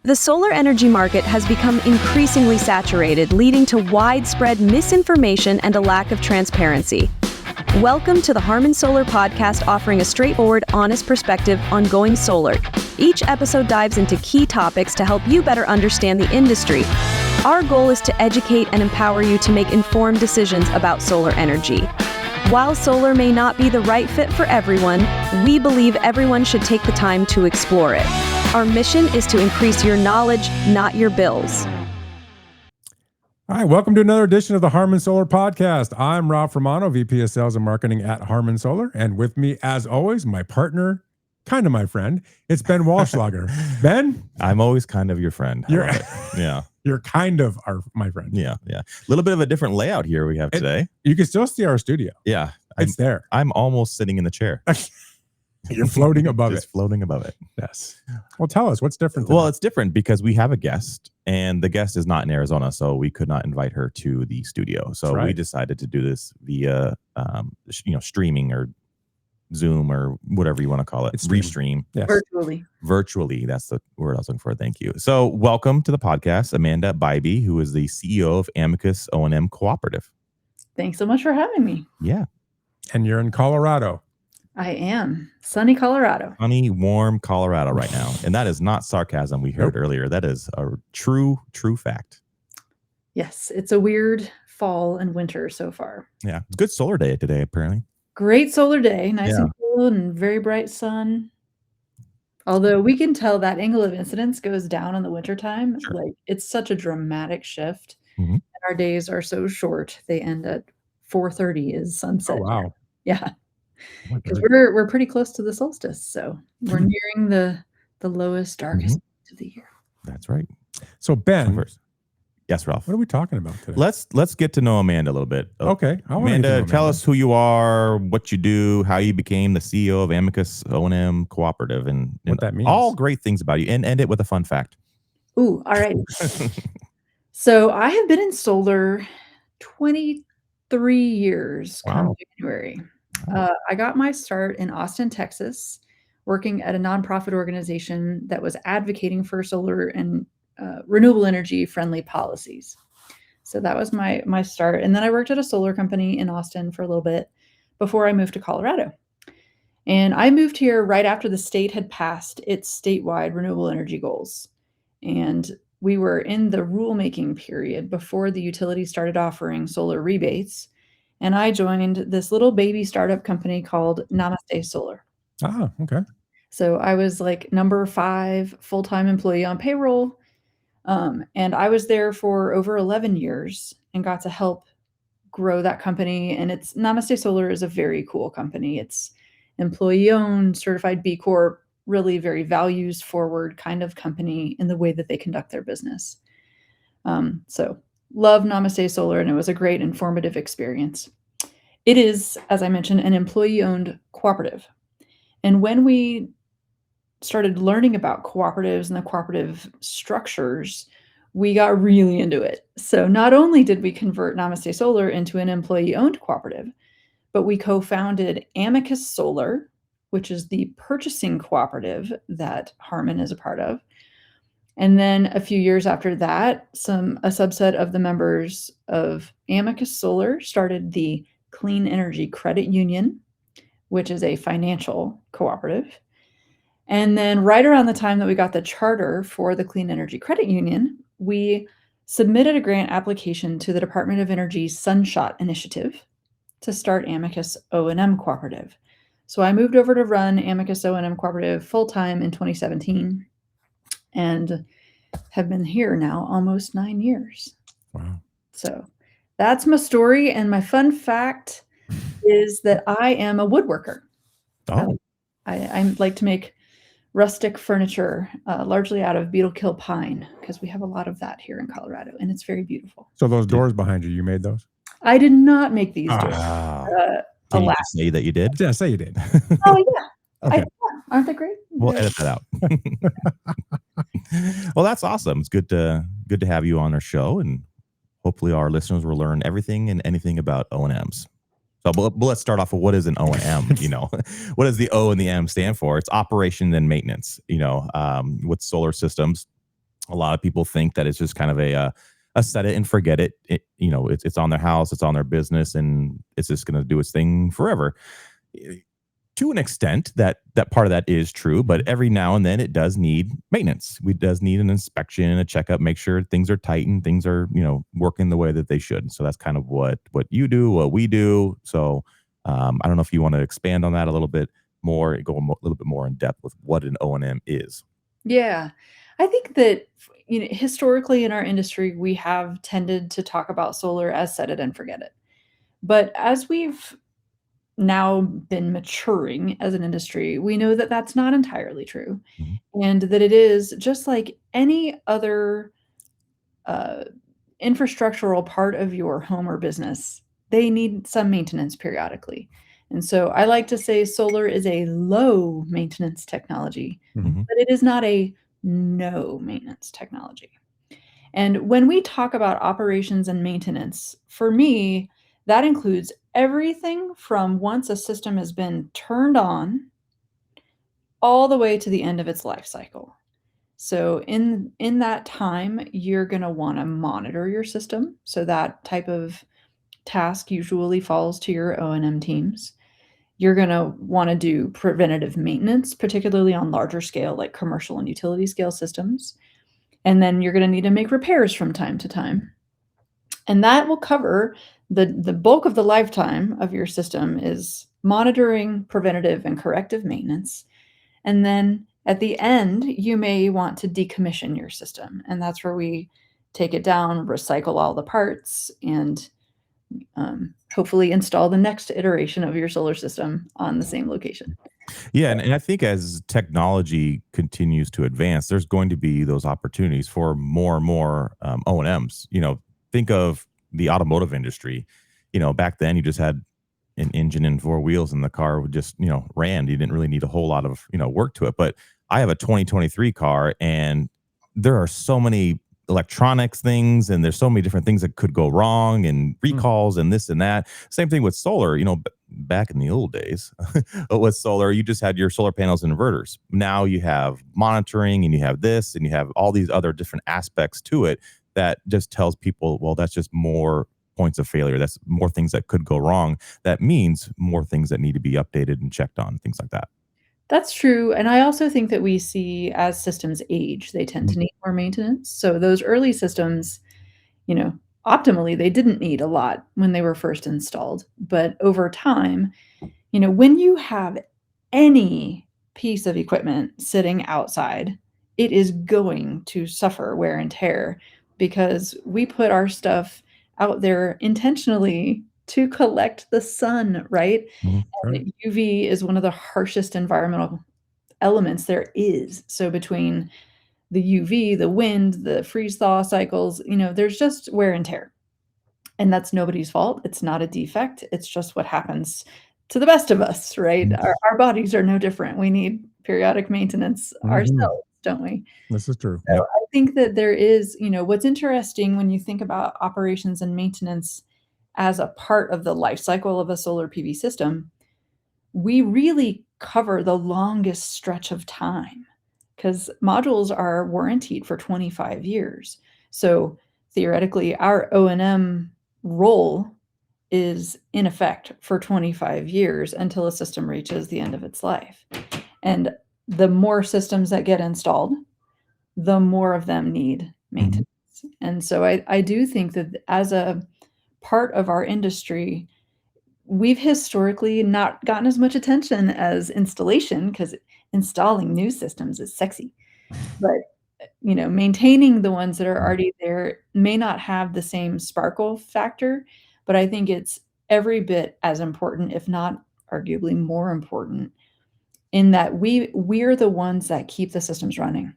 The solar energy market has become increasingly saturated, leading to widespread misinformation and a lack of transparency. Welcome to the Harman Solar Podcast, offering a straightforward, honest perspective on going solar. Each episode dives into key topics to help you better understand the industry. Our goal is to educate and empower you to make informed decisions about solar energy. While solar may not be the right fit for everyone, we believe everyone should take the time to explore it. Our mission is to increase your knowledge, not your bills. All right, welcome to another edition of the Harman Solar Podcast. I'm Rob Romano, VP of Sales and Marketing at Harman Solar. And with me, as always, my partner, kind of my friend, it's Ben Walschlager. Ben? I'm always kind of your friend. Yeah. You're kind of my friend. Yeah. A little bit of a different layout here we have today. You can still see our studio. Yeah. It's there. I'm almost sitting in the chair. You're floating above Just floating above it. Yes. Well, tell us, what's different? Well, it's different because we have a guest, and the guest is not in Arizona, so we could not invite her to the studio. So we decided to do this via, streaming or Zoom or whatever you want to call it. Restream. Yes. Virtually. That's the word I was looking for. Thank you. So welcome to the podcast, Amanda Bybee, who is the CEO of Amicus O&M Cooperative. Thanks so much for having me. Yeah. And you're in Colorado. I am. Sunny Colorado. Sunny, warm Colorado right now. And that is not sarcasm we heard earlier. That is a true fact. Yes. It's a weird fall and winter so far. Yeah. It's a good solar day today, apparently. Great solar day. Nice and cool and very bright sun. Although we can tell that angle of incidence goes down in the wintertime. Sure. Like, it's such a dramatic shift. Mm-hmm. And our days are so short. They end at 4:30 is sunset. Oh, wow. Yeah. Because we're pretty close to the solstice. So we're nearing the lowest, darkest of the year. That's right. So Ben, yes, Ralph. what are we talking about today? Let's get to know Amanda a little bit. Okay. Amanda, tell us who you are, what you do, how you became the CEO of Amicus O&M Cooperative, and what that means. All great things about you. And end it with a fun fact. Ooh, all right. So I have been in solar 23 years come January. I got my start in Austin, Texas, working at a nonprofit organization that was advocating for solar and renewable energy friendly policies. So that was my start. And then I worked at a solar company in Austin for a little bit before I moved to Colorado. And I moved here right after the state had passed its statewide renewable energy goals. And we were in the rulemaking period before the utility started offering solar rebates. And I joined this little baby startup company called Namaste Solar. Ah, okay. So I was like number 5 full-time employee on payroll. And I was there for over 11 years and got to help grow that company. And Namaste Solar is a very cool company. It's employee-owned, certified B Corp, really very values-forward kind of company in the way that they conduct their business. So love Namaste Solar, and it was a great informative experience. It is, as I mentioned, an employee-owned cooperative. And when we started learning about cooperatives and the cooperative structures, we got really into it. So not only did we convert Namaste Solar into an employee-owned cooperative, but we co-founded Amicus Solar, which is the purchasing cooperative that Harmon is a part of. And then a few years after that, a subset of the members of Amicus Solar started the Clean Energy Credit Union, which is a financial cooperative. And then right around the time that we got the charter for the Clean Energy Credit Union, we submitted a grant application to the Department of Energy's Sunshot Initiative to start Amicus O&M Cooperative. So I moved over to run Amicus O&M Cooperative full-time in 2017. And have been here now almost 9 years. Wow. So that's my story. And my fun fact is that I am a woodworker. Oh. I like to make rustic furniture, largely out of beetle kill pine, because we have a lot of that here in Colorado, and it's very beautiful. So those doors behind you made those? I did not make these doors. Can you just say that you did? Yeah, say you did. Oh, yeah. Okay. Aren't they great? We'll edit that out. Well, that's awesome. It's good to have you on our show, and hopefully our listeners will learn everything and anything about O&Ms. So but let's start off with what is an O&M. What does the O and the M stand for? It's operation and maintenance. With solar systems, A lot of people think that it's just kind of a set it and forget it. It's on their house, it's on their business, and it's just going to do its thing forever. To an extent, that part of that is true, but every now and then it does need maintenance. We does need an inspection and a checkup, make sure things are tight and things are working the way that they should. So that's kind of what you do, what we do. So I don't know if you want to expand on that a little bit more, go a little bit more in depth with what an O&M is. Yeah. I think that historically in our industry, we have tended to talk about solar as set it and forget it. But as we've now been maturing as an industry, we know that that's not entirely true, and that it is just like any other infrastructural part of your home or business. They need some maintenance periodically. And so I like to say solar is a low maintenance technology, but it is not a no maintenance technology. And when we talk about operations and maintenance, for me, that includes everything from once a system has been turned on all the way to the end of its life cycle. So in that time, you're going to want to monitor your system. So that type of task usually falls to your O&M teams. You're going to want to do preventative maintenance, particularly on larger scale, like commercial and utility scale systems. And then you're going to need to make repairs from time to time. And that will cover the bulk of the lifetime of your system is monitoring, preventative, and corrective maintenance. And then at the end, you may want to decommission your system. And that's where we take it down, recycle all the parts, and hopefully install the next iteration of your solar system on the same location. Yeah, and I think as technology continues to advance, there's going to be those opportunities for more and more O&Ms. Think of the automotive industry. Back then you just had an engine and four wheels, and the car would just ran. You didn't really need a whole lot of work to it. But I have a 2023 car, and there are so many electronics things, and there's so many different things that could go wrong, and recalls and this and that. Same thing with solar. Back in the old days with solar, you just had your solar panels and inverters. Now you have monitoring, and you have this, and you have all these other different aspects to it that just tells people, well, that's just more points of failure. That's more things that could go wrong. That means more things that need to be updated and checked on, things like that. That's true. And I also think that we see as systems age, they tend to need more maintenance. So those early systems, optimally, they didn't need a lot when they were first installed. But over time, when you have any piece of equipment sitting outside, it is going to suffer wear and tear because we put our stuff out there intentionally to collect the sun, right? And UV is one of the harshest environmental elements there is. So between the UV, the wind, the freeze-thaw cycles, there's just wear and tear. And that's nobody's fault. It's not a defect. It's just what happens to the best of us, right? Our bodies are no different. We need periodic maintenance ourselves, don't we? This is true. So I think that there is, what's interesting when you think about operations and maintenance as a part of the life cycle of a solar PV system, we really cover the longest stretch of time because modules are warrantied for 25 years. So theoretically, our O&M role is in effect for 25 years until a system reaches the end of its life. And the more systems that get installed, the more of them need maintenance. And so I do think that as a part of our industry, we've historically not gotten as much attention as installation because installing new systems is sexy. But, maintaining the ones that are already there may not have the same sparkle factor, but I think it's every bit as important, if not arguably more important, in that we're the ones that keep the systems running,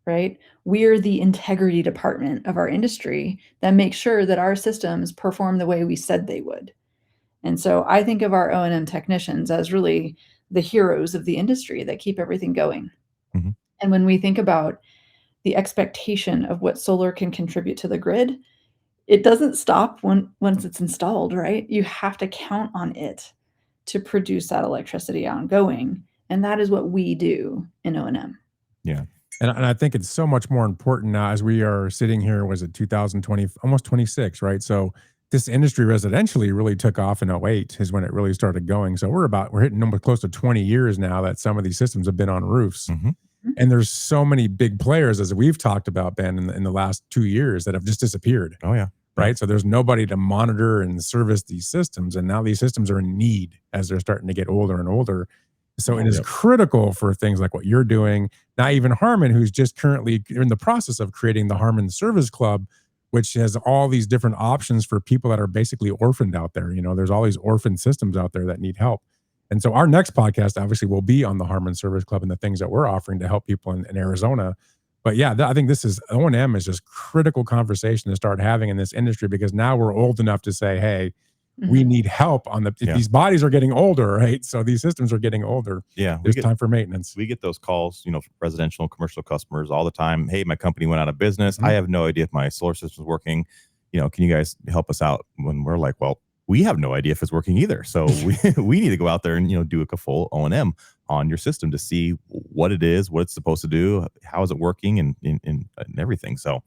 right? We're the integrity department of our industry that makes sure that our systems perform the way we said they would. And so I think of our O&M technicians as really the heroes of the industry that keep everything going. And when we think about the expectation of what solar can contribute to the grid, it doesn't stop once it's installed, right? You have to count on it to produce that electricity ongoing. And that is what we do in O&M. Yeah. And I think it's so much more important now as we are sitting here, was it 2020, almost 26, right? So this industry residentially really took off in '08 is when it really started going. So we're hitting almost close to 20 years now that some of these systems have been on roofs. Mhm. And there's so many big players, as we've talked about, Ben, in the last 2 years that have just disappeared. Oh yeah. Right. So there's nobody to monitor and service these systems. And now these systems are in need as they're starting to get older and older. So it is Yep. critical for things like what you're doing. Now, even Harmon, who's just currently in the process of creating the Harman Service Club, which has all these different options for people that are basically orphaned out there. There's all these orphaned systems out there that need help. And so our next podcast obviously will be on the Harman Service Club and the things that we're offering to help people in Arizona. But yeah, I think this is O&M is just critical conversation to start having in this industry, because now we're old enough to say, hey, we need help on these bodies are getting older, right? So these systems are getting older. Yeah. There's time for maintenance. We get those calls, from residential and commercial customers all the time. Hey, my company went out of business. I have no idea if my solar system is working. Can you guys help us out? When we're like, well, we have no idea if it's working either. So we need to go out there and, do a full O&M on your system to see what it is, what it's supposed to do, how is it working, and everything. So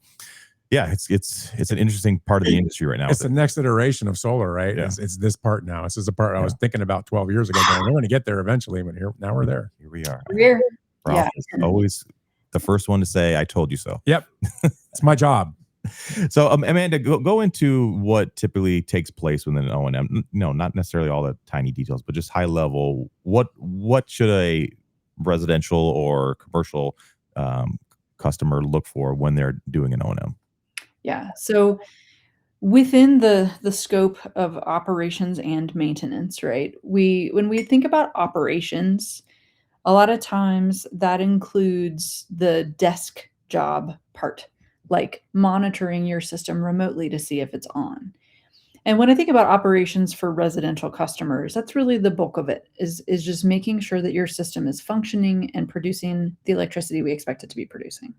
yeah, it's an interesting part of the industry right now. It's the next iteration of solar, right? Yeah. It's this part now. This is the part I was thinking about 12 years ago. We're going to get there eventually, but now we're there. Here we are. We're Ralph is always the first one to say, I told you so. Yep. It's my job. So Amanda, go into what typically takes place within an O&M. No, not necessarily all the tiny details, but just high level. What should a residential or commercial customer look for when they're doing an O&M? Yeah. So within the scope of operations and maintenance, right? When we think about operations, a lot of times that includes the desk job part, like monitoring your system remotely to see if it's on. And when I think about operations for residential customers, that's really the bulk of it, is just making sure that your system is functioning and producing the electricity we expect it to be producing.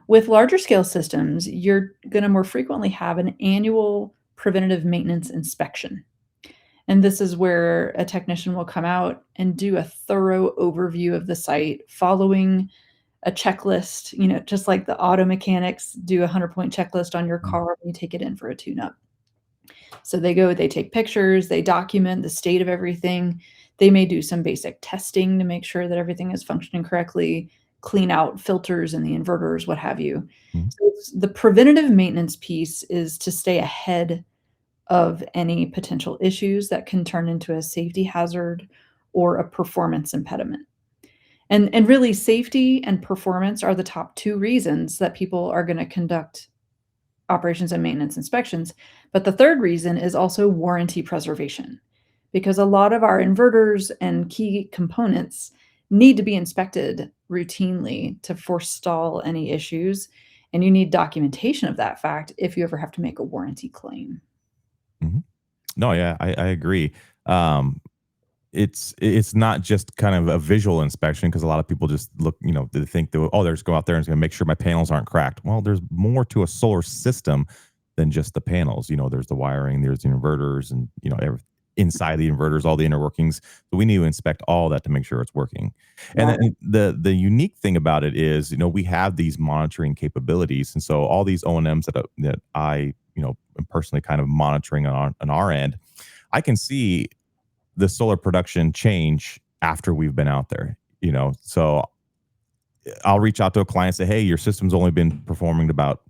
With larger scale systems, you're going to more frequently have an annual preventative maintenance inspection. And this is where a technician will come out and do a thorough overview of the site following a checklist, just like the auto mechanics do a 100-point checklist on your car when you take it in for a tune-up. So they take pictures, they document the state of everything. They may do some basic testing to make sure that everything is functioning correctly, clean out filters and the inverters, what have you. So the preventative maintenance piece is to stay ahead of any potential issues that can turn into a safety hazard or a performance impediment. And really, safety and performance are the top two reasons that people are going to conduct operations and maintenance inspections. But the third reason is also warranty preservation, because a lot of our inverters and key components need to be inspected routinely to forestall any issues. And you need documentation of that fact if you ever have to make a warranty claim. No, yeah, I agree. It's not just kind of a visual inspection, because a lot of people just look, they think they'll just go out there and it's going to make sure my panels aren't cracked. Well, there's more to a solar system than just the panels. There's the wiring, there's the inverters, and inside the inverters, all the inner workings. So we need to inspect all that to make sure it's working. And then the unique thing about it is, we have these monitoring capabilities, and so all these O&Ms that I am personally kind of monitoring on our end, I can see the solar production change after we've been out there. So I'll reach out to a client and say, hey, your system's only been performing about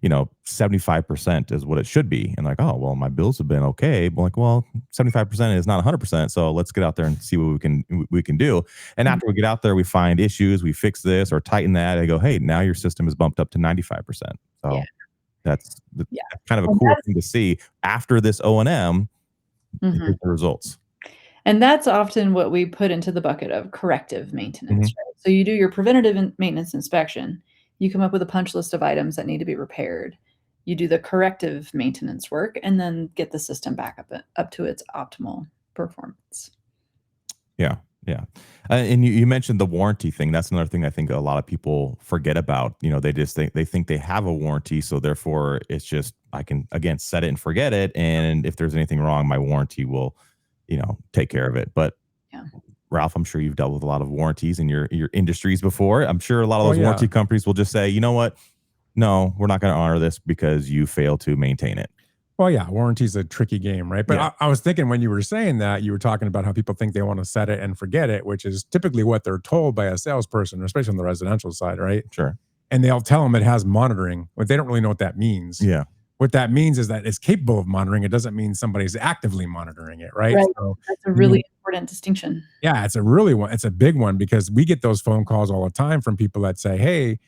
75% is what it should be. And like, oh, well, my bills have been okay. But like, well, 75% is not 100%. So let's get out there and see what we can do. And after we get out there, we find issues, we fix this or tighten that. I go, hey, now your system is bumped up to 95%. So that's kind of a cool thing to see after this O&M, the results. And that's often what we put into the bucket of corrective maintenance. Right? So you do your preventative maintenance inspection. You come up with a punch list of items that need to be repaired. You do the corrective maintenance work and then get the system back up to its optimal performance. Yeah. And you mentioned the warranty thing. That's another thing I think a lot of people forget about. They just think they have a warranty. So therefore it's just, I can, again, set it and forget it. And if there's anything wrong, my warranty will take care of it. But Ralph, I'm sure you've dealt with a lot of warranties in your industries before. I'm sure a lot of those warranty companies will just say, you know what? No, we're not going to honor this because you fail to maintain it. Well, yeah, warranty's a tricky game, right? But I was thinking when you were saying that, you were talking about how people think they want to set it and forget it, which is typically what they're told by a salesperson, especially on the residential side, right? Sure. And they'll tell them it has monitoring, but they don't really know what that means. Yeah. What that means is that it's capable of monitoring. It doesn't mean somebody's actively monitoring it, right? Right. So, That's a really important distinction. Yeah, it's a big one because we get those phone calls all the time from people that say, hey,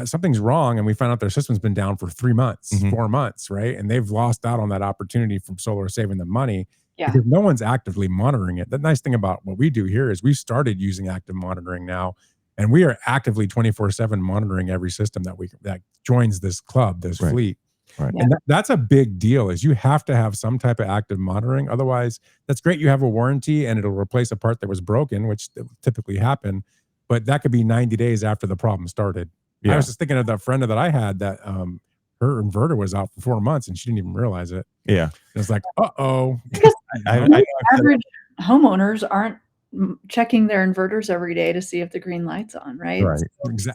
something's wrong, and we find out their system's been down for 3 months, 4 months, right? And they've lost out on that opportunity from solar saving them money because no one's actively monitoring it. The nice thing about what we do here is we started using active monitoring now, and we are actively 24/7 monitoring every system that joins this club, this fleet. Right. And that's a big deal, is you have to have some type of active monitoring. Otherwise, that's great. You have a warranty and it'll replace a part that was broken, which typically happen, but that could be 90 days after the problem started. I was just thinking of that friend that I had that her inverter was out for 4 months and she didn't even realize it. Yeah. And it's like, uh-oh. Because average homeowners aren't checking their inverters every day to see if the green light's on, right? Right.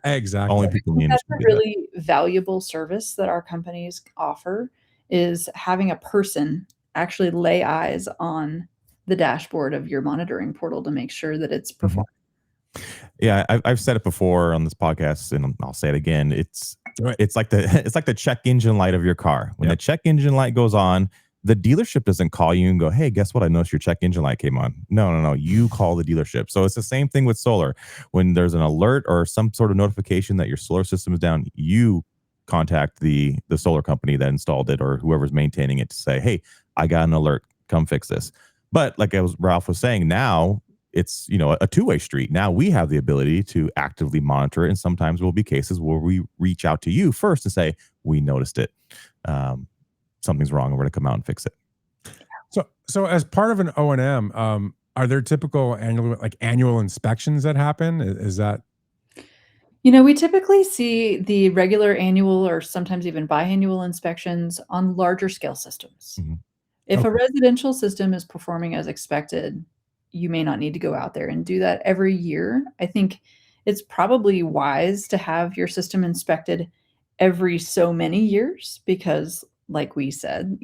Exactly. Only people need That's a really valuable service that our companies offer, is having a person actually lay eyes on the dashboard of your monitoring portal to make sure that it's performing. Yeah, I've said it before on this podcast, and I'll say it again. It's like the check engine light of your car. When the check engine light goes on, the dealership doesn't call you and go, hey, guess what? I noticed your check engine light came on. No. You call the dealership. So it's the same thing with solar. When there's an alert or some sort of notification that your solar system is down, you contact the solar company that installed it or whoever's maintaining it to say, hey, I got an alert. Come fix this. But like Ralph was saying, now it's, a two-way street. Now we have the ability to actively monitor it. And sometimes will be cases where we reach out to you first and say, we noticed it. Something's wrong and we're going to come out and fix it. So as part of an O&M, are there typical annual inspections that happen? Is that? We typically see the regular annual or sometimes even biannual inspections on larger scale systems. If a residential system is performing as expected, you may not need to go out there and do that every year. I think it's probably wise to have your system inspected every so many years because, like we said,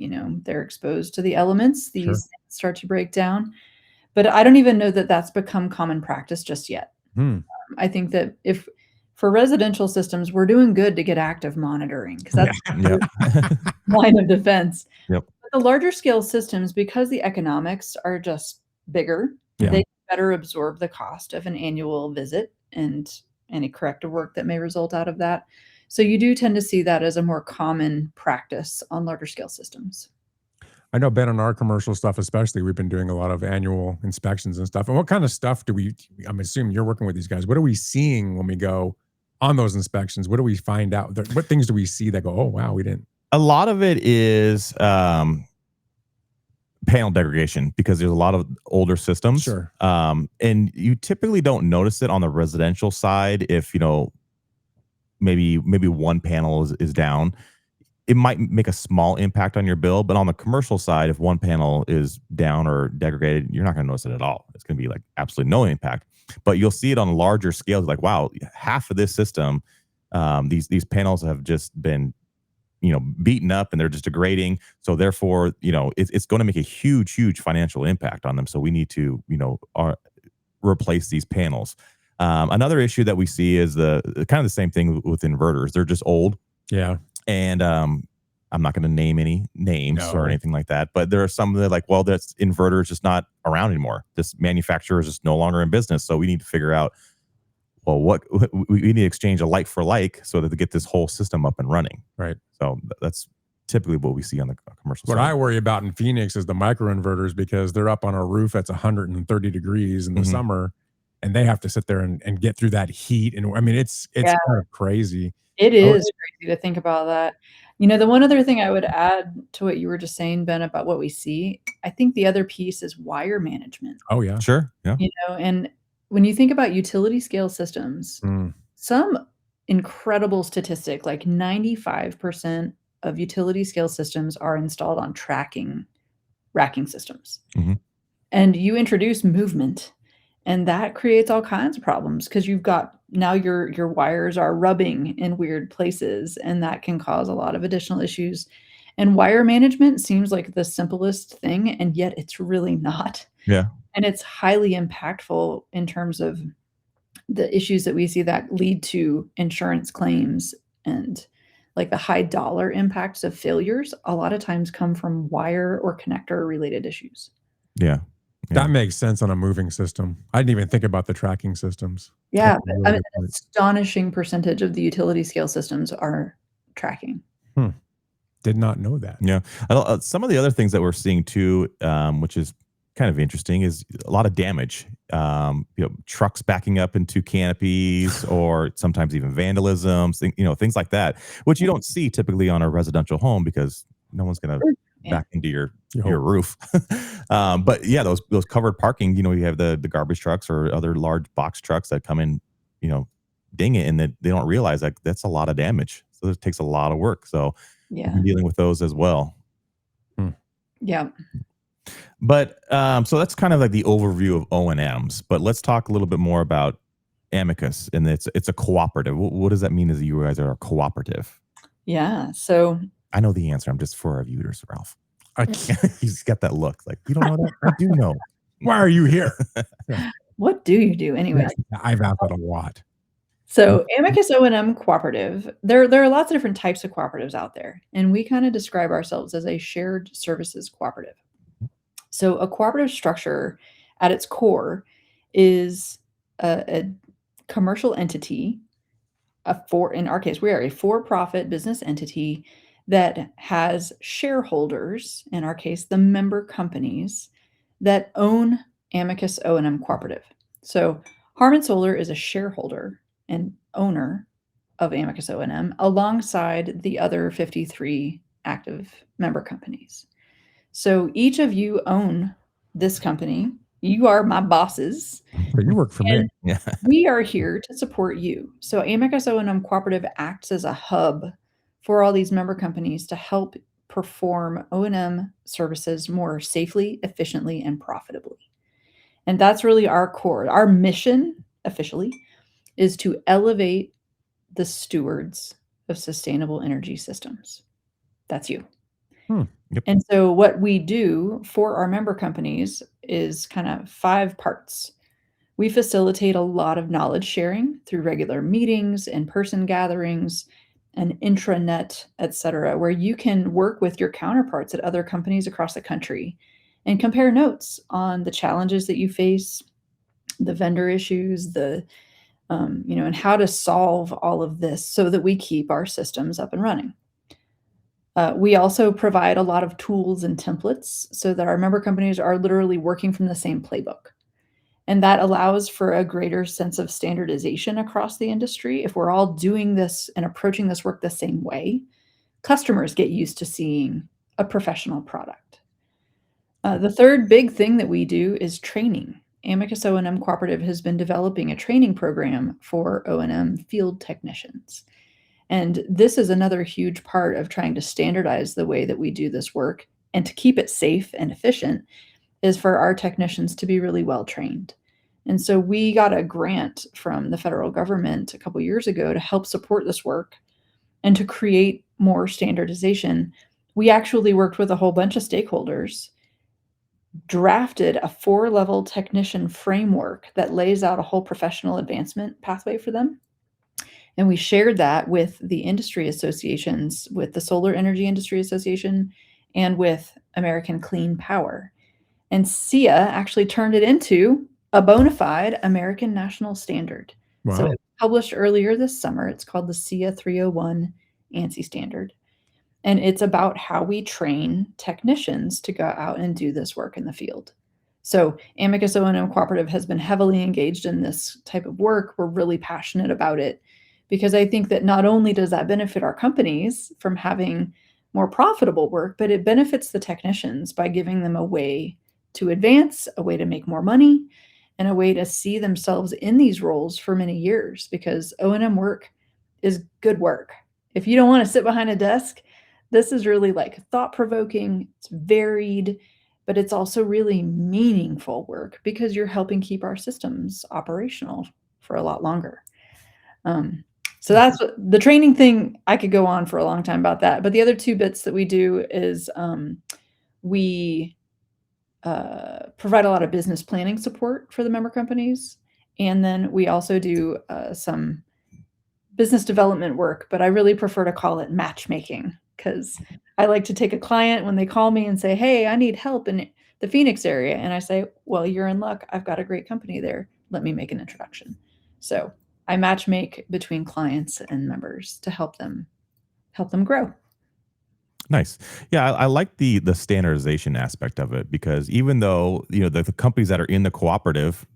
they're exposed to the elements. These things start to break down. But I don't even know that that's become common practice just yet. I think that if for residential systems, we're doing good to get active monitoring because that's the line of defense. Yep. But the larger scale systems, because the economics are just bigger, they better absorb the cost of an annual visit and any corrective work that may result out of that. So you do tend to see that as a more common practice on larger scale systems. I know, Ben, on our commercial stuff especially, we've been doing a lot of annual inspections and stuff. And what kind of stuff I'm assuming you're working with these guys, what are we seeing when we go on those inspections? What do we find out? What things do we see that go, oh, wow, we didn't? A lot of it is panel degradation because there's a lot of older systems. Sure. And you typically don't notice it on the residential side if, maybe one panel is down. It might make a small impact on your bill, but on the commercial side, if one panel is down or degraded, you're not going to notice it at all. It's going to be like absolutely no impact. But you'll see it on larger scales, like, wow, half of this system, these panels have just been, beaten up and they're just degrading. So therefore, it's going to make a huge financial impact on them. So we need to, replace these panels. Another issue that we see is the kind of the same thing with inverters. They're just old. Yeah. And I'm not going to name any names or anything like that, but there are some that that's inverter is just not around anymore. This manufacturer is just no longer in business. So we need to figure out, well, we need to exchange a like for like so that to get this whole system up and running. Right. So that's typically what we see on the commercial side. What I worry about in Phoenix is the microinverters because they're up on a roof that's 130 degrees in the summer and they have to sit there and get through that heat. And I mean, it's kind of crazy. It is crazy to think about that. The one other thing I would add to what you were just saying, Ben, about what we see, I think the other piece is wire management. Oh, yeah. Sure. Yeah. And when you think about utility scale systems, some incredible statistic, like 95% of utility scale systems are installed on racking systems. And you introduce movement And that creates all kinds of problems because you've got now your wires are rubbing in weird places, and that can cause a lot of additional issues. And wire management seems like the simplest thing, and yet it's really not. Yeah. And it's highly impactful in terms of the issues that we see that lead to insurance claims, and like the high dollar impacts of failures a lot of times come from wire or connector related issues. Yeah. That makes sense on a moving system. I didn't even think about the tracking systems. Yeah, That's a really I mean, good an point. astonishing percentage of the utility scale systems are tracking. Did not know that. Yeah. Some of the other things that we're seeing too, which is kind of interesting, is a lot of damage. Trucks backing up into canopies, or sometimes even vandalism, things like that, which you don't see typically on a residential home because no one's going to back into your roof. But yeah, those covered parking, you have the garbage trucks or other large box trucks that come in, ding it, and that they don't realize that that's a lot of damage. So it takes a lot of work. So Yeah. we're dealing with those as well. Yeah. But so that's kind of like the overview of O&Ms. But let's talk a little bit more about Amicus, and it's a cooperative. What does that mean? Is you guys are a cooperative? Yeah. So I know the answer. I'm just for our viewers, Ralph. He's got that look like, you don't know that? I do know. Why are you here? What do you do anyway? I've asked that a lot. So Amicus O&M Cooperative, there are lots of different types of cooperatives out there, and we kind of describe ourselves as a shared services cooperative. So a cooperative structure at its core is a commercial entity, in our case, we are a for-profit business entity that has shareholders, in our case, the member companies that own Amicus O&M Cooperative. So Harman Solar is a shareholder and owner of Amicus O&M alongside the other 53 active member companies. So each of you own this company. You are my bosses. You work for me. Yeah. We are here to support you. So Amicus O&M Cooperative acts as a hub for all these member companies to help perform O&M services more safely, efficiently, and profitably. And that's really our core. Our mission, officially, is to elevate the stewards of sustainable energy systems. That's you. Yep. And so what we do for our member companies is kind of 5 parts. We facilitate a lot of knowledge sharing through regular meetings, in-person gatherings, an intranet, etc., where you can work with your counterparts at other companies across the country and compare notes on the challenges that you face, the vendor issues, and how to solve all of this so that we keep our systems up and running. We also provide a lot of tools and templates so that our member companies are literally working from the same playbook. And that allows for a greater sense of standardization across the industry. If we're all doing this and approaching this work the same way, customers get used to seeing a professional product. The third big thing that we do is training. Amicus O&M Cooperative has been developing a training program for O&M field technicians. And this is another huge part of trying to standardize the way that we do this work and to keep it safe and efficient is for our technicians to be really well trained. And so we got a grant from the federal government a couple years ago to help support this work and to create more standardization. We actually worked with a whole bunch of stakeholders, drafted a 4-level technician framework that lays out a whole professional advancement pathway for them. And we shared that with the industry associations, with the Solar Energy Industry Association and with American Clean Power. And SEIA actually turned it into a bona fide American national standard. Wow. So it was published earlier this summer. It's called the SEIA 301 ANSI standard. And it's about how we train technicians to go out and do this work in the field. So Amicus O&M Cooperative has been heavily engaged in this type of work. We're really passionate about it because I think that not only does that benefit our companies from having more profitable work, but it benefits the technicians by giving them a way to advance, a way to make more money, and a way to see themselves in these roles for many years, because O&M work is good work. If you don't want to sit behind a desk, this is really like thought-provoking, it's varied, but it's also really meaningful work because you're helping keep our systems operational for a lot longer. So that's the training thing. I could go on for a long time about that. But the other two bits that we do is we provide a lot of business planning support for the member companies. And then we also do some business development work, but I really prefer to call it matchmaking because I like to take a client when they call me and say, hey, I need help in the Phoenix area. And I say, well, you're in luck. I've got a great company there. Let me make an introduction. So I matchmake between clients and members to help them grow. Nice. Yeah, I like the standardization aspect of it, because even though, the companies that are in the cooperative,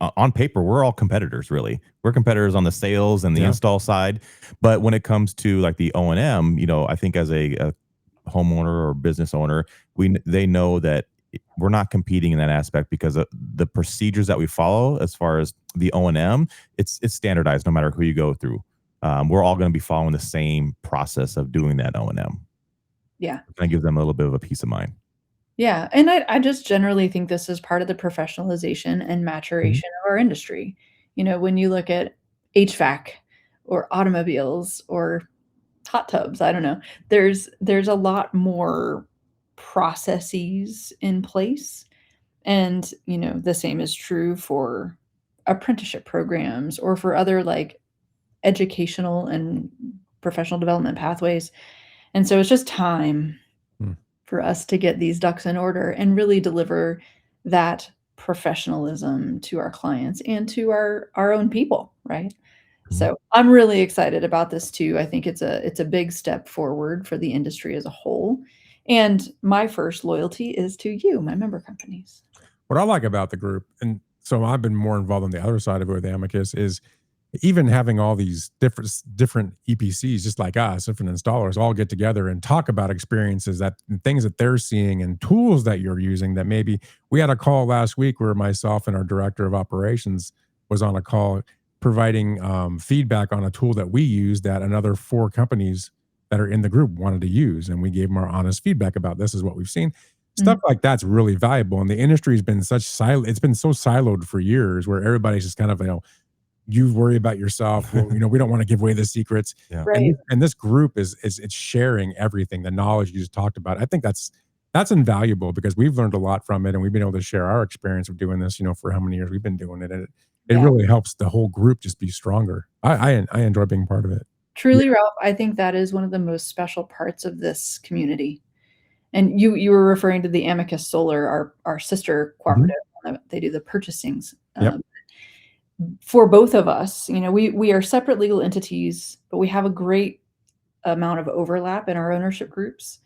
on paper, we're all competitors, really. We're competitors on the sales and the install side. But when it comes to like the O&M, I think as a homeowner or business owner, they know that we're not competing in that aspect, because the procedures that we follow as far as the O&M, it's standardized no matter who you go through. We're all going to be following the same process of doing that O&M. Yeah. Kind of gives them a little bit of a peace of mind. Yeah. And I just generally think this is part of the professionalization and maturation of our industry. When you look at HVAC or automobiles or hot tubs, I don't know, there's a lot more processes in place. And, the same is true for apprenticeship programs or for other like educational and professional development pathways. And so it's just time for us to get these ducks in order and really deliver that professionalism to our clients and to our own people, right? So I'm really excited about this too. I think it's a big step forward for the industry as a whole. And my first loyalty is to you, my member companies. What I like about the group, and so I've been more involved on the other side of it with Amicus, is even having all these different EPCs, just like us, different installers, all get together and talk about experiences, that things that they're seeing and tools that you're using. That maybe we had a call last week where myself and our director of operations was on a call providing feedback on a tool that we use that another 4 companies that are in the group wanted to use, and we gave them our honest feedback about this is what we've seen. Stuff like that's really valuable, and the industry has been it's been so siloed for years, where everybody's just kind of you worry about yourself. Well, we don't want to give away the secrets. Yeah. Right. And this group is it's sharing everything, the knowledge you just talked about. I think that's invaluable, because we've learned a lot from it, and we've been able to share our experience of doing this, for how many years we've been doing it. And it really helps the whole group just be stronger. I enjoy being part of it. Truly, Ralph, I think that is one of the most special parts of this community. And you were referring to the Amicus Solar, our sister cooperative. They do the purchasings. For both of us, we are separate legal entities, but we have a great amount of overlap in our ownership groups.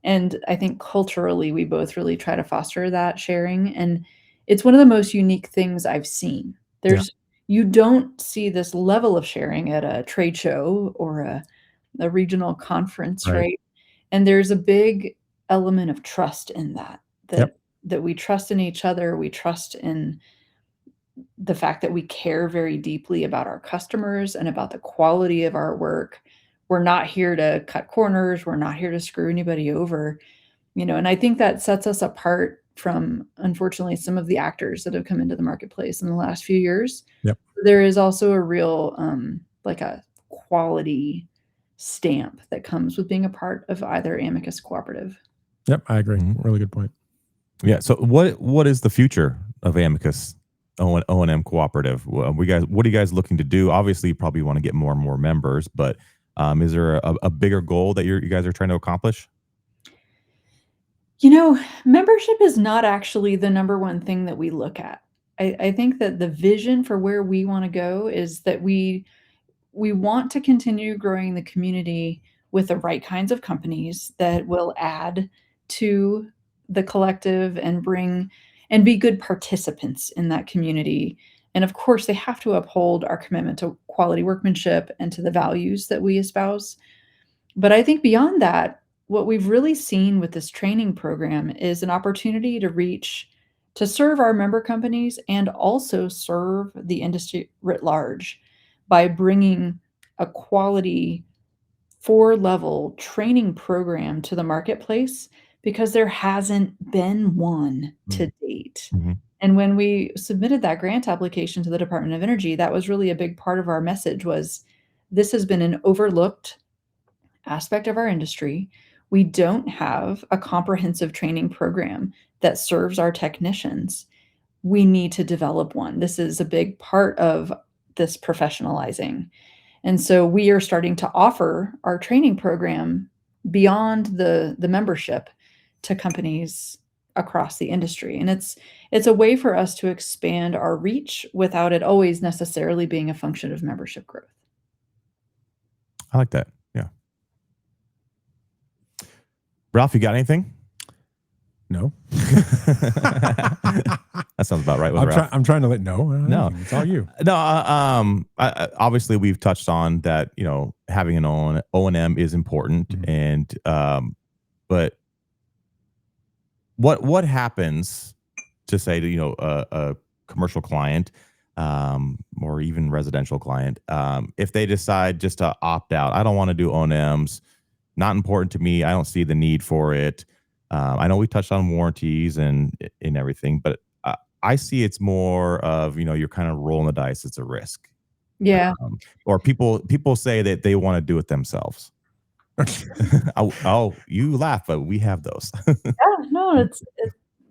And I think culturally, we both really try to foster that sharing. And it's one of the most unique things I've seen. You don't see this level of sharing at a trade show or a regional conference, right? And there's a big element of trust in that we trust in each other. We trust in the fact that we care very deeply about our customers and about the quality of our work. We're not here to cut corners. We're not here to screw anybody over, and I think that sets us apart from, unfortunately, some of the actors that have come into the marketplace in the last few years. There is also a real, like a quality stamp that comes with being a part of either Amicus Cooperative. Yep, I agree. Really good point. Yeah. So what is the future of Amicus O&M Cooperative? What are you guys looking to do? Obviously, you probably want to get more and more members, but is there a bigger goal that you guys are trying to accomplish? Membership is not actually the number one thing that we look at. I think that the vision for where we want to go is that we want to continue growing the community with the right kinds of companies that will add to the collective and be good participants in that community. And of course, they have to uphold our commitment to quality workmanship and to the values that we espouse. But I think beyond that, what we've really seen with this training program is an opportunity to serve our member companies and also serve the industry writ large by bringing a quality 4-level training program to the marketplace because there hasn't been one to date. Mm-hmm. And when we submitted that grant application to the Department of Energy, that was really a big part of our message was this has been an overlooked aspect of our industry. We don't have a comprehensive training program that serves our technicians. We need to develop one. This is a big part of this professionalizing. And so we are starting to offer our training program beyond the membership to companies across the industry. And it's a way for us to expand our reach without it always necessarily being a function of membership growth. I like that. Yeah. Ralph, you got anything? No. That sounds about right with Ralph. I'm trying to let no. It's all you. No. Obviously, we've touched on that. Having an O&M is important, and but what happens to say to a commercial client, or even residential client, if they decide just to opt out? I don't want to do O&Ms. Not important to me. I don't see the need for it. I know we touched on warranties and everything, but I see it's more of, you're kind of rolling the dice. It's a risk. Yeah. Or people say that they want to do it themselves. Oh, you laugh, but we have those. Yeah, no,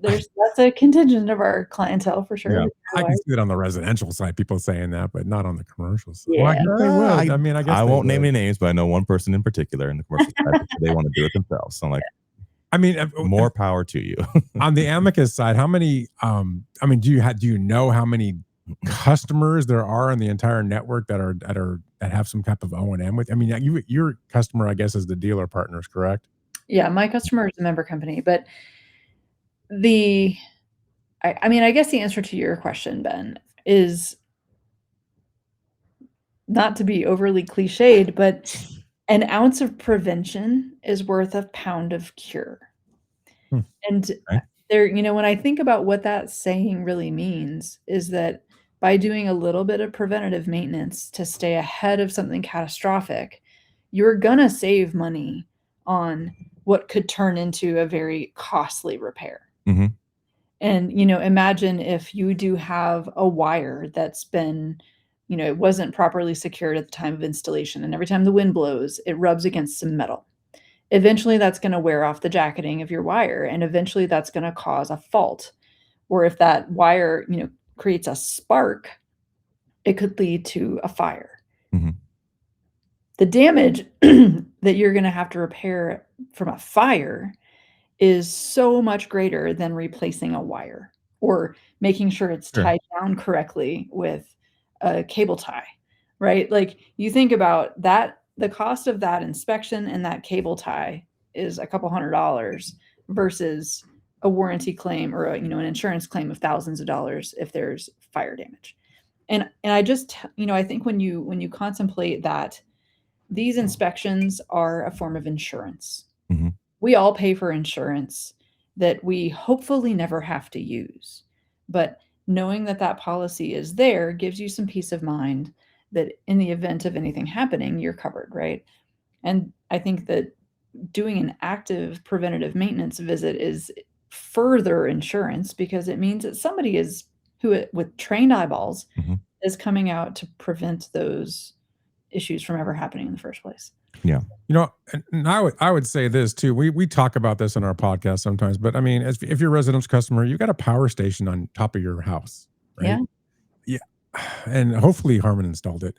that's a contingent of our clientele for sure. Yeah. I can see it on the residential side, people saying that, but not on the commercial side. Yeah. Well, I guess they would. I guess I won't name would. any names, but I know one person in particular in the commercial side. They want to do it themselves. So I'm like, more power to you. On the Amicus side, how many? Do you know how many customers there are in the entire network that have some type of O&M with? Your customer, I guess, is the dealer partners, correct? Yeah, my customer is a member company, but I guess the answer to your question, Ben, is not to be overly cliched, but an ounce of prevention is worth a pound of cure. And there, when I think about what that saying really means is that by doing a little bit of preventative maintenance to stay ahead of something catastrophic, you're gonna save money on what could turn into a very costly repair. Mm-hmm. And, imagine if you do have a wire that's been, it wasn't properly secured at the time of installation. And every time the wind blows, it rubs against some metal. Eventually that's going to wear off the jacketing of your wire. And eventually that's going to cause a fault. Or if that wire, creates a spark, it could lead to a fire. Mm-hmm. The damage that you're going to have to repair from a fire is so much greater than replacing a wire or making sure it's tied down correctly with a cable tie, right? Like you think about that, the cost of that inspection and that cable tie is a couple $100 versus a warranty claim or an insurance claim of thousands of dollars if there's fire damage. And I just, I think when you contemplate that these inspections are a form of insurance. Mm-hmm. We all pay for insurance that we hopefully never have to use. But knowing that policy is there gives you some peace of mind that in the event of anything happening, you're covered, right? And I think that doing an active preventative maintenance visit is further insurance because it means that somebody with trained eyeballs is coming out to prevent those issues from ever happening in the first place. Yeah. And I would say this too. We talk about this in our podcast sometimes, but if you're a residential customer, you got a power station on top of your house, right? Yeah. And hopefully Harmon installed it.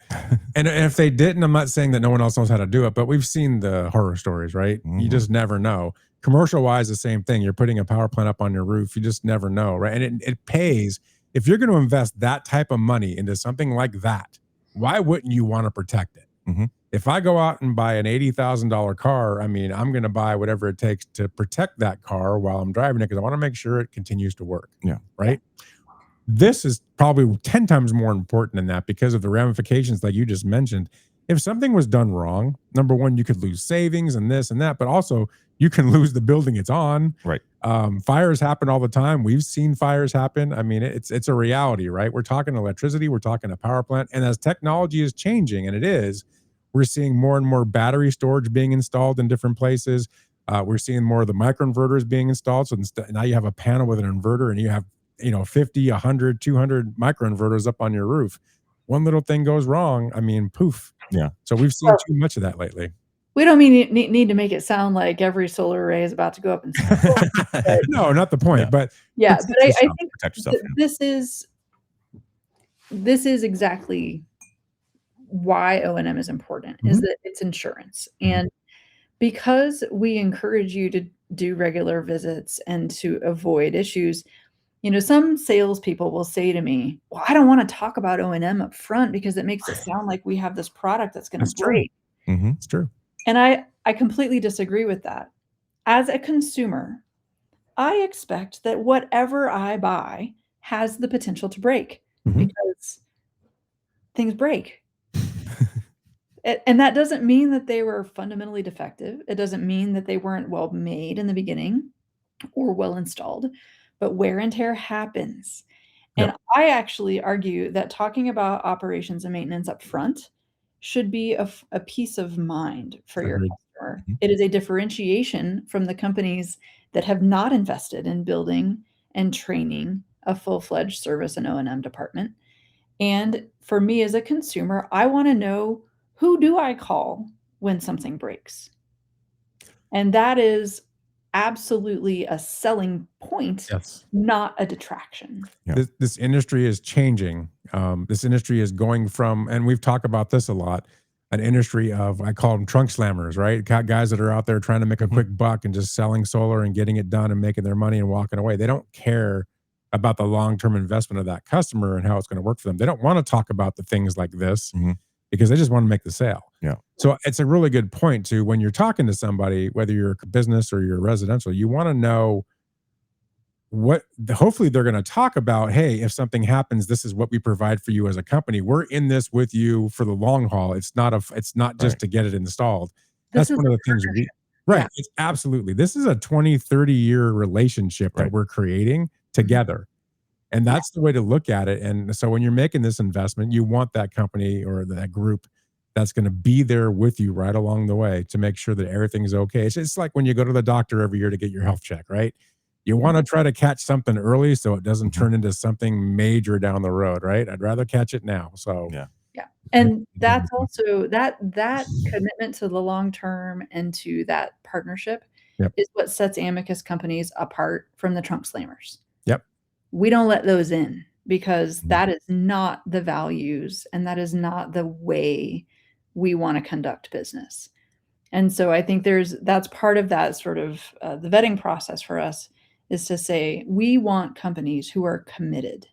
And if they didn't, I'm not saying that no one else knows how to do it, but we've seen the horror stories, right? Mm-hmm. You just never know. Commercial wise, the same thing. You're putting a power plant up on your roof. You just never know, right? And it pays. If you're going to invest that type of money into something like that, why wouldn't you want to protect it? Mm-hmm. If I go out and buy an $80,000 car, I'm going to buy whatever it takes to protect that car while I'm driving it because I want to make sure it continues to work. Yeah. Right. This is probably 10 times more important than that because of the ramifications like you just mentioned. If something was done wrong, number one, you could lose savings and this and that, but also you can lose the building it's on. Right. Fires happen all the time. We've seen fires happen. It's a reality, right? We're talking electricity, we're talking a power plant. And as technology is changing, and it is, we're seeing more and more battery storage being installed in different places. We're seeing more of the microinverters being installed. So now you have a panel with an inverter and you have, 50, 100, 200 microinverters up on your roof. One little thing goes wrong. I mean, poof. Yeah. So we've seen too much of that lately. We don't need to make it sound like every solar array is about to go up in smoke. No, not the point. But I think protect yourself. This is exactly why O&M is important, is that it's insurance. And because we encourage you to do regular visits and to avoid issues, some salespeople will say to me, well, I don't want to talk about O&M up front because it makes it sound like we have this product that's going to break. It's true. And I completely disagree with that. As a consumer, I expect that whatever I buy has the potential to break because things break. And that doesn't mean that they were fundamentally defective. It doesn't mean that they weren't well made in the beginning or well installed, but wear and tear happens. Yep. And I actually argue that talking about operations and maintenance up front should be a peace of mind for your customer. It is a differentiation from the companies that have not invested in building and training a full-fledged service and O&M department. And for me as a consumer, I want to know, who do I call when something breaks? And that is absolutely a selling point, not a detraction. Yeah. This industry is changing. This industry is going from, and we've talked about this a lot, an industry of, I call them trunk slammers, right? Guys that are out there trying to make a quick buck and just selling solar and getting it done and making their money and walking away. They don't care about the long-term investment of that customer and how it's going to work for them. They don't want to talk about the things like this because they just want to make the sale. Yeah. So it's a really good point too, when you're talking to somebody, whether you're a business or you're residential, you want to know hopefully they're going to talk about, hey, if something happens, this is what we provide for you as a company. We're in this with you for the long haul. It's not just to get it installed. That's one of the things it's absolutely. This is a 20, 30-year relationship that we're creating together. And that's the way to look at it. And so when you're making this investment, you want that company or that group that's going to be there with you right along the way to make sure that everything's okay. It's just like when you go to the doctor every year to get your health check, right? You want to try to catch something early so it doesn't turn into something major down the road, right? I'd rather catch it now. So yeah. And that's also that commitment to the long term and to that partnership is what sets Amicus companies apart from the trunk slammers. We don't let those in because that is not the values and that is not the way we want to conduct business. And so I think that's part of that sort of the vetting process for us is to say, we want companies who are committed.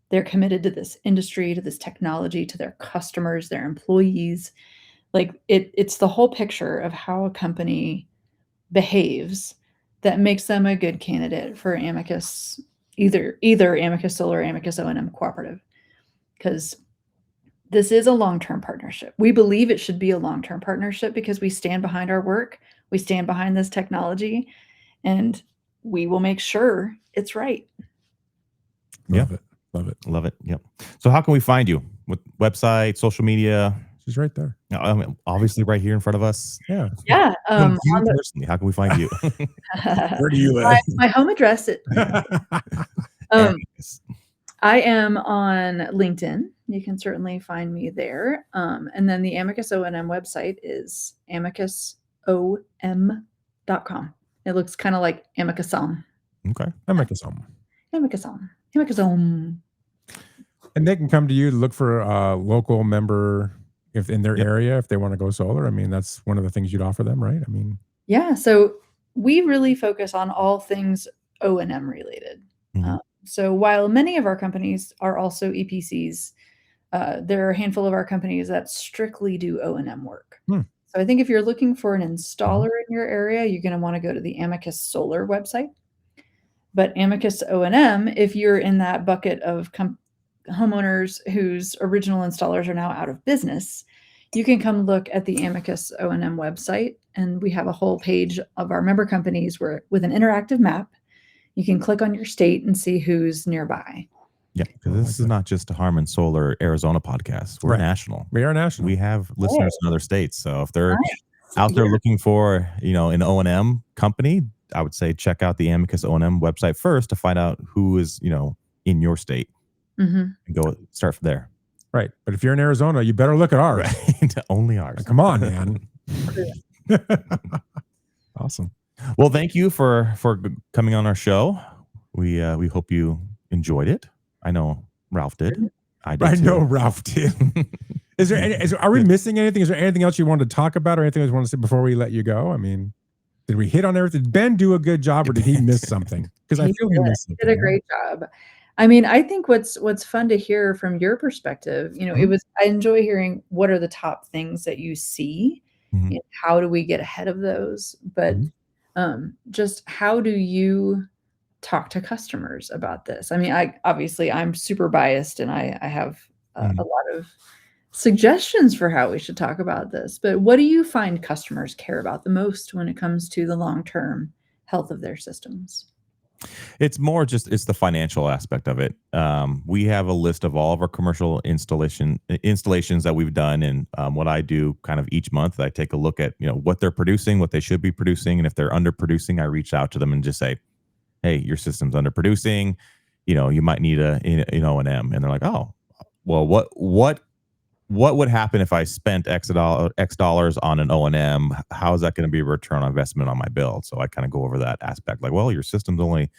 They're committed to this industry, to this technology, to their customers, their employees. Like it's the whole picture of how a company behaves that makes them a good candidate for Amicus, either Amicus Solar or Amicus O&M Cooperative, because this is a long-term partnership. We believe it should be a long-term partnership because we stand behind our work, we stand behind this technology, and we will make sure it's right. Love it. Yep. So how can we find you? With website, social media? She's right there. I mean, obviously right here in front of us. Yeah. Personally, how can we find you? Where do you live? My home address. I am on LinkedIn. You can certainly find me there. And then the Amicus O&M website is amicusom.com. It looks kind of like Amicus-om. Okay. Amicus-om. Amicus-om. And they can come to you to look for a local member if in their area, if they want to go solar. I mean, that's one of the things you'd offer them, right? I mean, yeah. So we really focus on all things O&M related. So while many of our companies are also EPCs, there are a handful of our companies that strictly do O&M work. So I think if you're looking for an installer in your area, you're going to want to go to the Amicus Solar website. But Amicus O&M, if you're in that bucket of homeowners whose original installers are now out of business, you can come look at the Amicus O&M website. And we have a whole page of our member companies with an interactive map. You can click on your state and see who's nearby. Yeah, because this is not just a Harman Solar Arizona podcast. We're national. We are national. We have listeners in other states. So if they're out there looking for, an O&M company, I would say check out the Amicus O&M website first to find out who is, in your state, and go start from there. Right. But if you're in Arizona, you better look at ours. Right. Only ours. Come on, man. Awesome. Well, thank you for coming on our show. We hope you enjoyed it. I know Ralph did. I know Ralph did. Are we missing anything? Is there anything else you wanted to talk about or anything else you want to say before we let you go? I mean, did we hit on everything? Did Ben do a good job or did he miss something? Because I feel he missed something. He did a great job. I mean, I think what's fun to hear from your perspective, I enjoy hearing what are the top things that you see and how do we get ahead of those? But just how do you talk to customers about this? I mean, I'm super biased and I have a lot of suggestions for how we should talk about this, but what do you find customers care about the most when it comes to the long-term health of their systems? It's more it's the financial aspect of it. We have a list of all of our commercial installations that we've done. And what I do kind of each month, I take a look at, what they're producing, what they should be producing. And if they're underproducing, I reach out to them and just say, hey, your system's underproducing. You might need an O&M. And they're like, oh, well, what would happen if I spent X dollars on an O&M? How is that going to be a return on investment on my bill? So I kind of go over that aspect, like, well, your system's only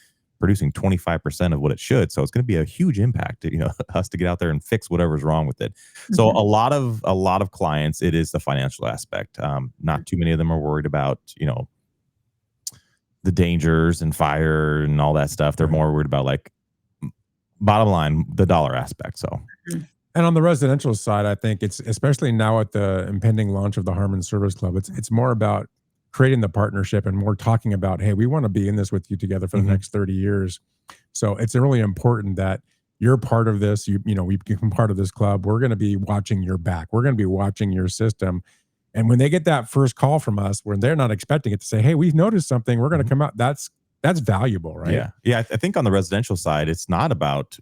producing 25% of what it should, so it's going to be a huge impact to, us to get out there and fix whatever's wrong with it. So a lot of clients, it is the financial aspect. Not too many of them are worried about, the dangers and fire and all that stuff. They're more worried about, like, bottom line, the dollar aspect. So. And on the residential side, I think it's, especially now at the impending launch of the Harman Service Club, it's more about creating the partnership and more talking about, hey, we want to be in this with you together for the next 30 years. So it's really important that you're part of this. We become part of this club. We're going to be watching your back. We're going to be watching your system. And when they get that first call from us, when they're not expecting it, to say, hey, we've noticed something, we're going to come out. That's valuable, right? Yeah. I think on the residential side, it's not about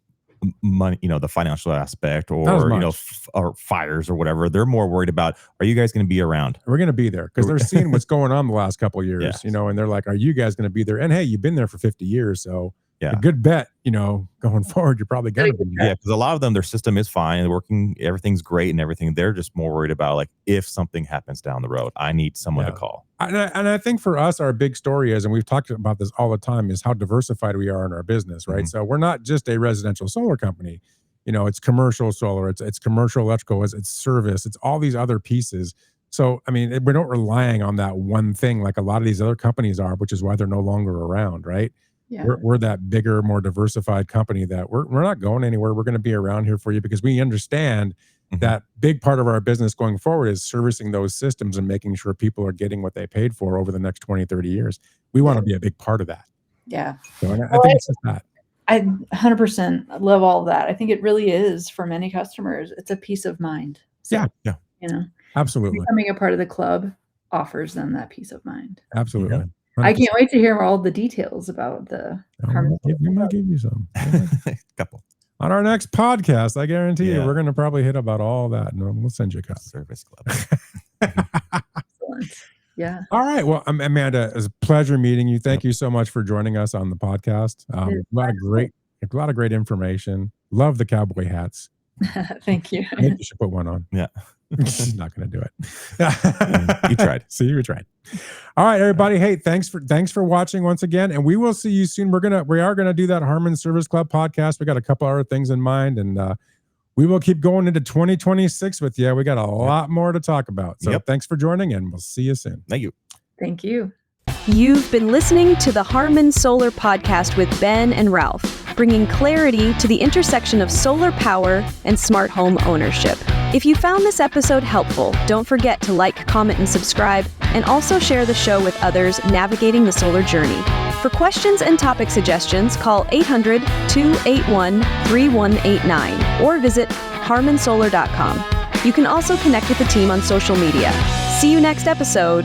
money, the financial aspect or, or fires or whatever. They're more worried about, are you guys going to be around? We're going to be there because they're seeing what's going on the last couple of years, and they're like, are you guys going to be there? And hey, you've been there for 50 years. So a good bet, going forward, you're probably going to be there. Yeah. Because a lot of them, their system is fine and working. Everything's great and everything. They're just more worried about, like, if something happens down the road, I need someone to call. And I think for us, our big story is, and we've talked about this all the time, is how diversified we are in our business, right? So we're not just a residential solar company. It's commercial solar, it's commercial electrical, it's service, it's all these other pieces. So, I mean, we're not relying on that one thing like a lot of these other companies are, which is why they're no longer around, right? Yeah. We're that bigger, more diversified company that we're not going anywhere. We're going to be around here for you because we understand that big part of our business going forward is servicing those systems and making sure people are getting what they paid for over the next 20, 30 years. We want to be a big part of that. Yeah. So I think it's just that. I 100% love all of that. I think it really is, for many customers, it's a peace of mind. So, Absolutely. Becoming a part of the club offers them that peace of mind. Absolutely. 100%. I can't wait to hear all the details about the Harmon. We might give you some. Couple. On our next podcast, I guarantee you, we're going to probably hit about all that. And we'll send you a copy. Service Club. Excellent. Yeah. All right. Well, Amanda, it was a pleasure meeting you. Thank you so much for joining us on the podcast. A lot of great information. Love the cowboy hats. Thank you. I think you should put one on. Yeah. She's not going to do it. You tried. See, you tried. All right, everybody. Hey, thanks for watching once again, and we will see you soon. We are gonna do that Harman Service Club podcast. We got a couple other things in mind, and we will keep going into 2026 with you. We got a lot more to talk about. So thanks for joining, and we'll see you soon. Thank you. Thank you. You've been listening to the Harman Solar Podcast with Ben and Ralph, bringing clarity to the intersection of solar power and smart home ownership. If you found this episode helpful, don't forget to like, comment, and subscribe, and also share the show with others navigating the solar journey. For questions and topic suggestions, call 800-281-3189 or visit harmonsolar.com. You can also connect with the team on social media. See you next episode.